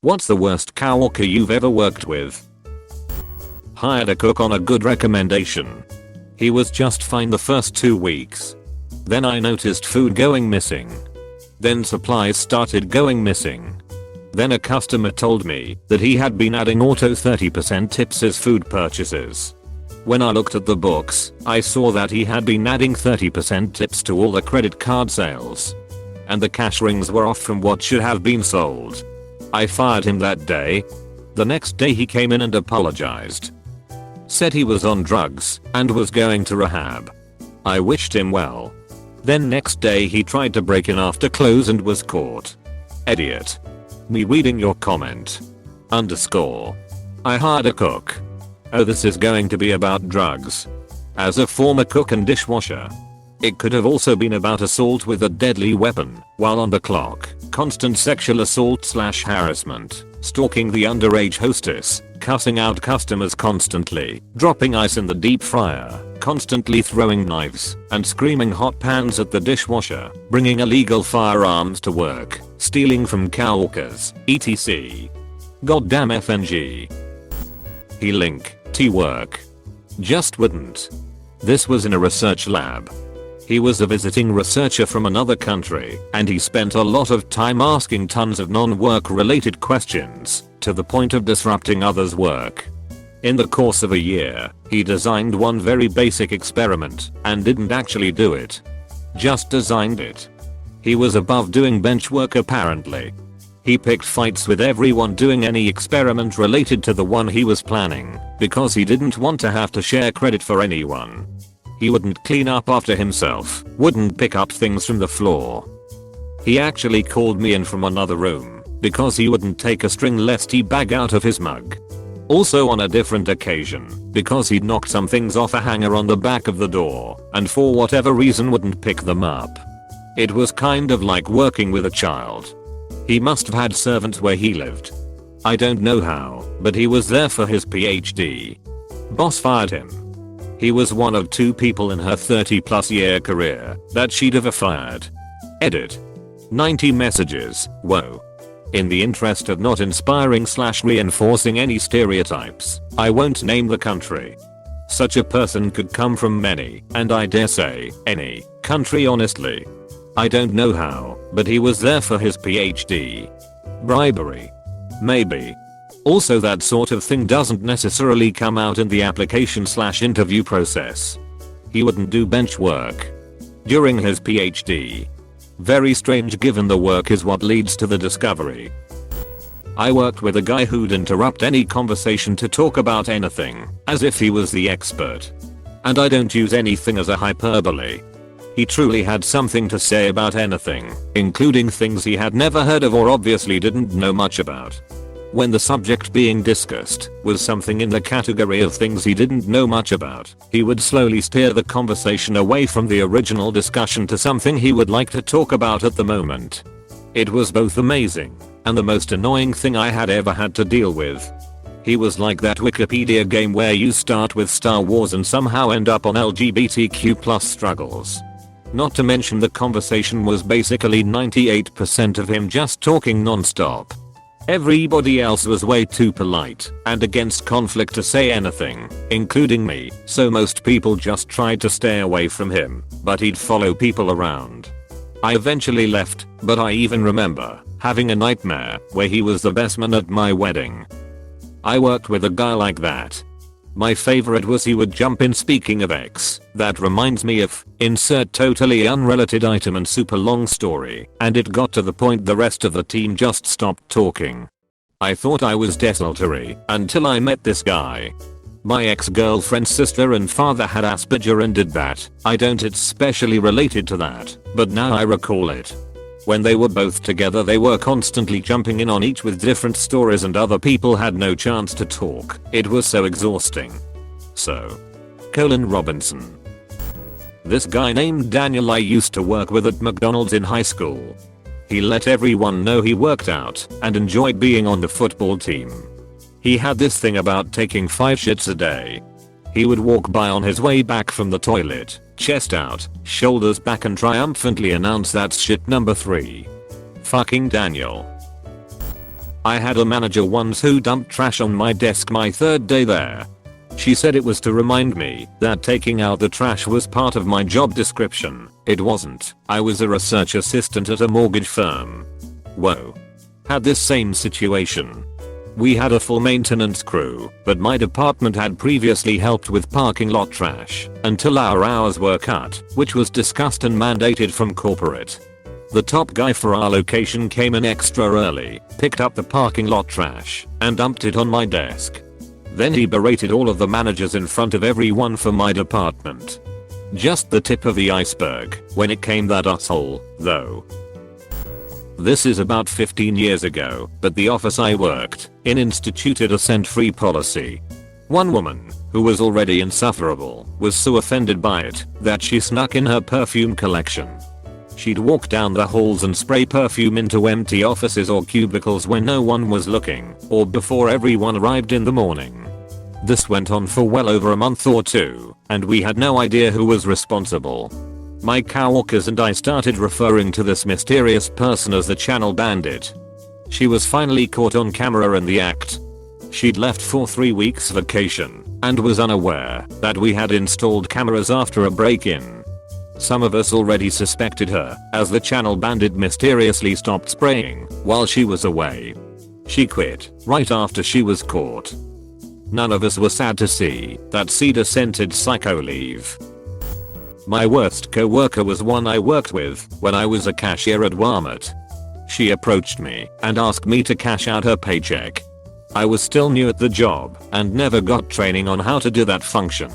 What's the worst coworker you've ever worked with? Hired a cook on a good recommendation. He was just fine the first 2 weeks. Then I noticed food going missing. Then supplies started going missing. Then a customer told me that he had been adding auto 30% tips his food purchases. When I looked at the books, I saw that he had been adding 30% tips to all the credit card sales. And the cash rings were off from what should have been sold. I fired him that day. The next day he came in and apologized. Said he was on drugs and was going to rehab. I wished him well. Then next day he tried to break in after close and was caught. Idiot. Me reading your comment. Underscore. I hired a cook. Oh, this is going to be about drugs. As a former cook and dishwasher. It could have also been about assault with a deadly weapon while on the clock, constant sexual assault / harassment, stalking the underage hostess, cussing out customers constantly, dropping ice in the deep fryer, constantly throwing knives, and screaming hot pans at the dishwasher, bringing illegal firearms to work, stealing from coworkers, etc. Goddamn FNG. He link, T-work. Just wouldn't. This was in a research lab. He was a visiting researcher from another country, and he spent a lot of time asking tons of non-work related questions, to the point of disrupting others' work. In the course of a year, he designed one very basic experiment, and didn't actually do it. Just designed it. He was above doing bench work apparently. He picked fights with everyone doing any experiment related to the one he was planning, because he didn't want to have to share credit for anyone. He wouldn't clean up after himself, wouldn't pick up things from the floor. He actually called me in from another room, because he wouldn't take a stringless tea bag out of his mug. Also on a different occasion, because he'd knocked some things off a hanger on the back of the door, and for whatever reason wouldn't pick them up. It was kind of like working with a child. He must have had servants where he lived. I don't know how, but he was there for his PhD. Boss fired him. He was one of 2 people in her 30+ year career that she'd ever fired. Edit. 90 messages, whoa. In the interest of not inspiring / reinforcing any stereotypes, I won't name the country. Such a person could come from many, and I dare say, any, country honestly. I don't know how, but he was there for his PhD. Bribery. Maybe. Also that sort of thing doesn't necessarily come out in the application / interview process. He wouldn't do bench work. During his PhD. Very strange given the work is what leads to the discovery. I worked with a guy who'd interrupt any conversation to talk about anything, as if he was the expert. And I don't use anything as a hyperbole. He truly had something to say about anything, including things he had never heard of or obviously didn't know much about. When the subject being discussed was something in the category of things he didn't know much about, he would slowly steer the conversation away from the original discussion to something he would like to talk about at the moment. It was both amazing and the most annoying thing I had ever had to deal with. He was like that Wikipedia game where you start with Star Wars and somehow end up on LGBTQ+ struggles. Not to mention the conversation was basically 98% of him just talking non-stop. Everybody else was way too polite and against conflict to say anything, including me, so most people just tried to stay away from him, but he'd follow people around. I eventually left, but I even remember having a nightmare where he was the best man at my wedding. I worked with a guy like that. My favorite was he would jump in. Speaking of X, that reminds me of, insert totally unrelated item and super long story, and it got to the point the rest of the team just stopped talking. I thought I was desultory until I met this guy. My ex-girlfriend's sister and father had Asperger and did that. I don't especially related to that, but now I recall it. When they were both together they were constantly jumping in on each with different stories and other people had no chance to talk. It was so exhausting. So. Colin Robinson. This guy named Daniel I used to work with at McDonald's in high school. He let everyone know he worked out and enjoyed being on the football team. He had this thing about taking 5 shits a day. He would walk by on his way back from the toilet, chest out, shoulders back and triumphantly announce that's shit number 3. Fucking Daniel. I had a manager once who dumped trash on my desk my third day there. She said it was to remind me that taking out the trash was part of my job description. It wasn't. I was a research assistant at a mortgage firm. Whoa. Had this same situation. We had a full maintenance crew, but my department had previously helped with parking lot trash until our hours were cut, which was discussed and mandated from corporate. The top guy for our location came in extra early, picked up the parking lot trash, and dumped it on my desk. Then he berated all of the managers in front of everyone for my department. Just the tip of the iceberg when it came that asshole, though. This is about 15 years ago, but the office I worked in instituted a scent-free policy. One woman, who was already insufferable, was so offended by it that she snuck in her perfume collection. She'd walk down the halls and spray perfume into empty offices or cubicles when no one was looking, or before everyone arrived in the morning. This went on for well over a month or two, and we had no idea who was responsible. My coworkers and I started referring to this mysterious person as the Channel Bandit. She was finally caught on camera in the act. She'd left for 3 weeks vacation, and was unaware that we had installed cameras after a break-in. Some of us already suspected her, as the Channel Bandit mysteriously stopped spraying while she was away. She quit right after she was caught. None of us were sad to see that cedar-scented psycho leave. My worst co-worker was one I worked with when I was a cashier at Walmart. She approached me and asked me to cash out her paycheck. I was still new at the job and never got training on how to do that function.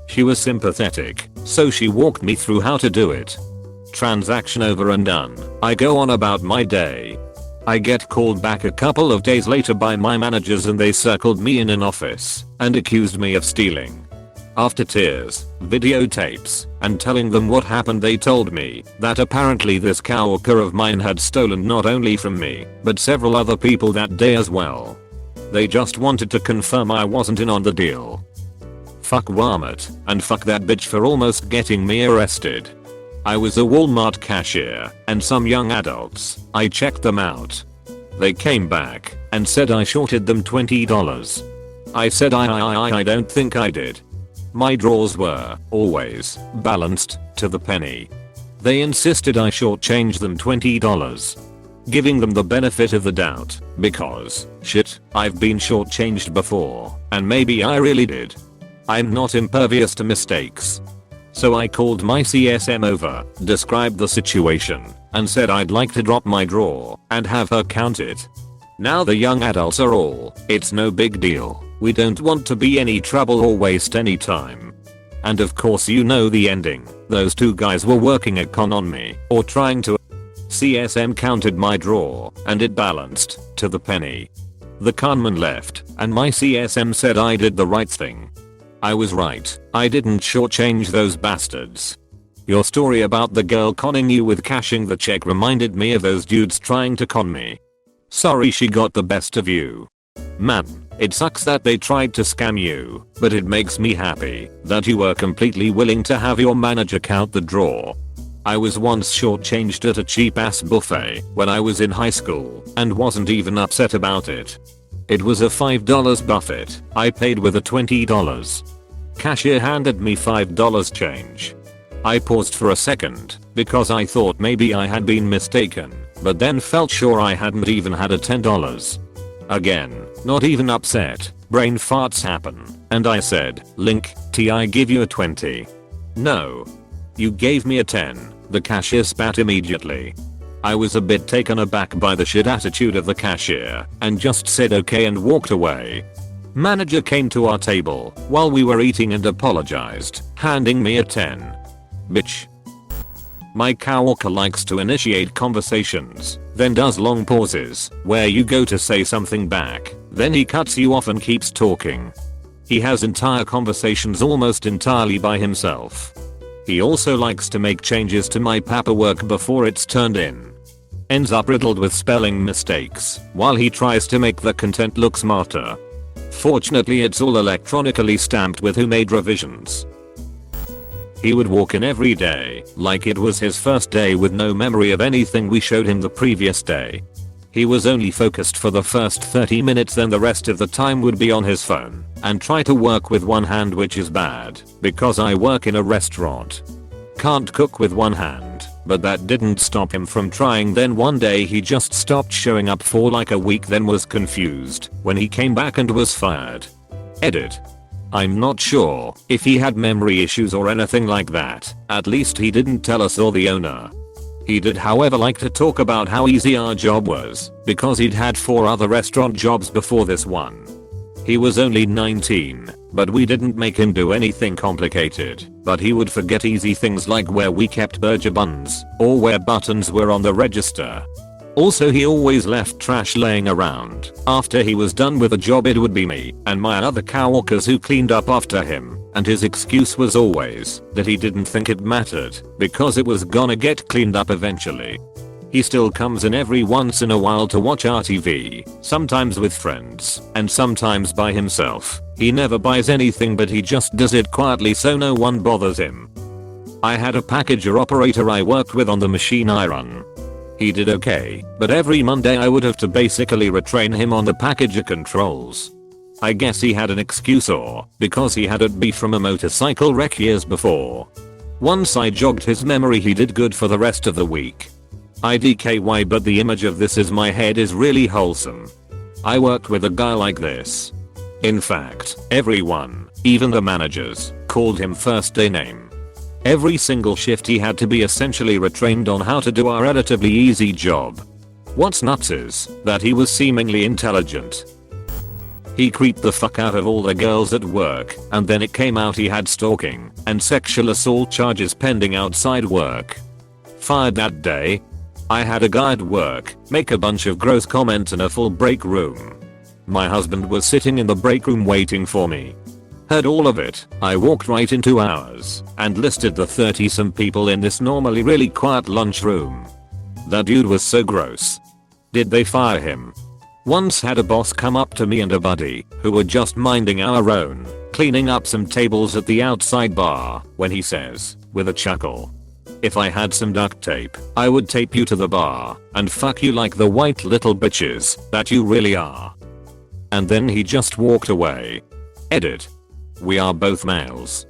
She was sympathetic, so she walked me through how to do it. Transaction over and done. I go on about my day. I get called back a couple of days later by my managers and they circled me in an office and accused me of stealing. After tears, videotapes, and telling them what happened, they told me that apparently this coworker of mine had stolen not only from me, but several other people that day as well. They just wanted to confirm I wasn't in on the deal. Fuck Walmart, and fuck that bitch for almost getting me arrested. I was a Walmart cashier, and some young adults, I checked them out. They came back and said I shorted them $20. I said I don't think I did. My drawers were always balanced to the penny. They insisted I shortchanged them $20. Giving them the benefit of the doubt, because, shit, I've been shortchanged before, and maybe I really did. I'm not impervious to mistakes. So I called my CSM over, described the situation, and said I'd like to drop my drawer and have her count it. Now the young adults are all, it's no big deal, we don't want to be any trouble or waste any time. And of course you know the ending, those two guys were working a con on me, or trying to. CSM counted my drawer, and it balanced to the penny. The conman left, and my CSM said I did the right thing. I was right, I didn't shortchange those bastards. Your story about the girl conning you with cashing the check reminded me of those dudes trying to con me. Sorry she got the best of you. Man, it sucks that they tried to scam you, but it makes me happy that you were completely willing to have your manager count the drawer. I was once shortchanged at a cheap ass buffet when I was in high school and wasn't even upset about it. It was a $5 buffet, I paid with a $20. Cashier handed me $5 change. I paused for a second because I thought maybe I had been mistaken, but then felt sure I hadn't even had a $10. Again, not even upset, brain farts happen, and I said, Link, I give you a 20. No. You gave me a 10, the cashier spat immediately. I was a bit taken aback by the shit attitude of the cashier and just said okay and walked away. Manager came to our table while we were eating and apologized, handing me a 10. Bitch. My coworker likes to initiate conversations, then does long pauses where you go to say something back, then he cuts you off and keeps talking. He has entire conversations almost entirely by himself. He also likes to make changes to my paperwork before it's turned in. Ends up riddled with spelling mistakes while he tries to make the content look smarter. Fortunately it's all electronically stamped with who made revisions. He would walk in every day like it was his first day with no memory of anything we showed him the previous day. He was only focused for the first 30 minutes, then the rest of the time would be on his phone and try to work with one hand, which is bad because I work in a restaurant. Can't cook with one hand, but that didn't stop him from trying. Then one day he just stopped showing up for like a week, then was confused when he came back and was fired. Edit. I'm not sure if he had memory issues or anything like that. At least he didn't tell us or the owner. He did however like to talk about how easy our job was because he'd had 4 other restaurant jobs before this one. He was only 19, but we didn't make him do anything complicated, but he would forget easy things like where we kept burger buns or where buttons were on the register. Also, he always left trash laying around. After he was done with a job, it would be me and my other coworkers who cleaned up after him, and his excuse was always that he didn't think it mattered because it was gonna get cleaned up eventually. He still comes in every once in a while to watch our TV, sometimes with friends and sometimes by himself. He never buys anything, but he just does it quietly so no one bothers him. I had a packager operator I worked with on the machine I run. He did okay, but every Monday I would have to basically retrain him on the packager controls. I guess he had an excuse, or because he had a beef from a motorcycle wreck years before. Once I jogged his memory, he did good for the rest of the week. IDKY, but the image of this in my head is really wholesome. I worked with a guy like this. In fact, everyone, even the managers, called him first day name. Every single shift he had to be essentially retrained on how to do our relatively easy job. What's nuts is that he was seemingly intelligent. He creeped the fuck out of all the girls at work, and then it came out he had stalking and sexual assault charges pending outside work. Fired that day. I had a guy at work make a bunch of gross comments in a full break room. My husband was sitting in the break room waiting for me. Heard all of it. I walked right into ours and listed the 30 some people in this normally really quiet lunchroom. That dude was so gross. Did they fire him? Once had a boss come up to me and a buddy who were just minding our own, cleaning up some tables at the outside bar, when he says, with a chuckle, "If I had some duct tape, I would tape you to the bar and fuck you like the white little bitches that you really are." And then he just walked away. Edit. We are both males.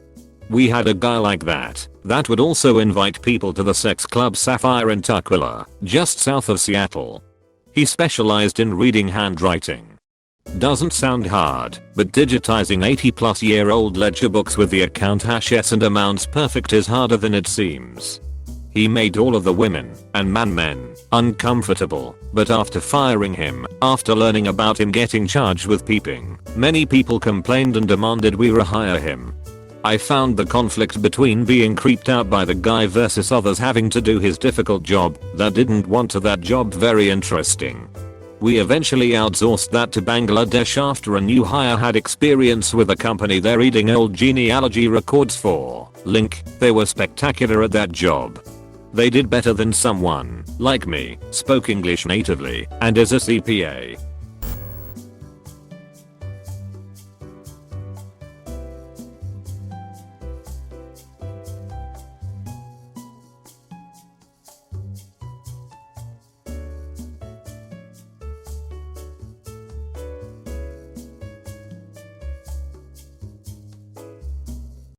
We had a guy like that would also invite people to the sex club Sapphire in Tukwila, just south of Seattle. He specialized in reading handwriting. Doesn't sound hard, but digitizing 80+ year old ledger books with the account hashes and amounts perfect is harder than it seems. He made all of the women and men uncomfortable, but after firing him, after learning about him getting charged with peeping, many people complained and demanded we rehire him. I found the conflict between being creeped out by the guy versus others having to do his difficult job that didn't want to that job very interesting. We eventually outsourced that to Bangladesh after a new hire had experience with a company they're reading old genealogy records for. Link, they were spectacular at that job. They did better than someone, like me, spoke English natively, and is a CPA.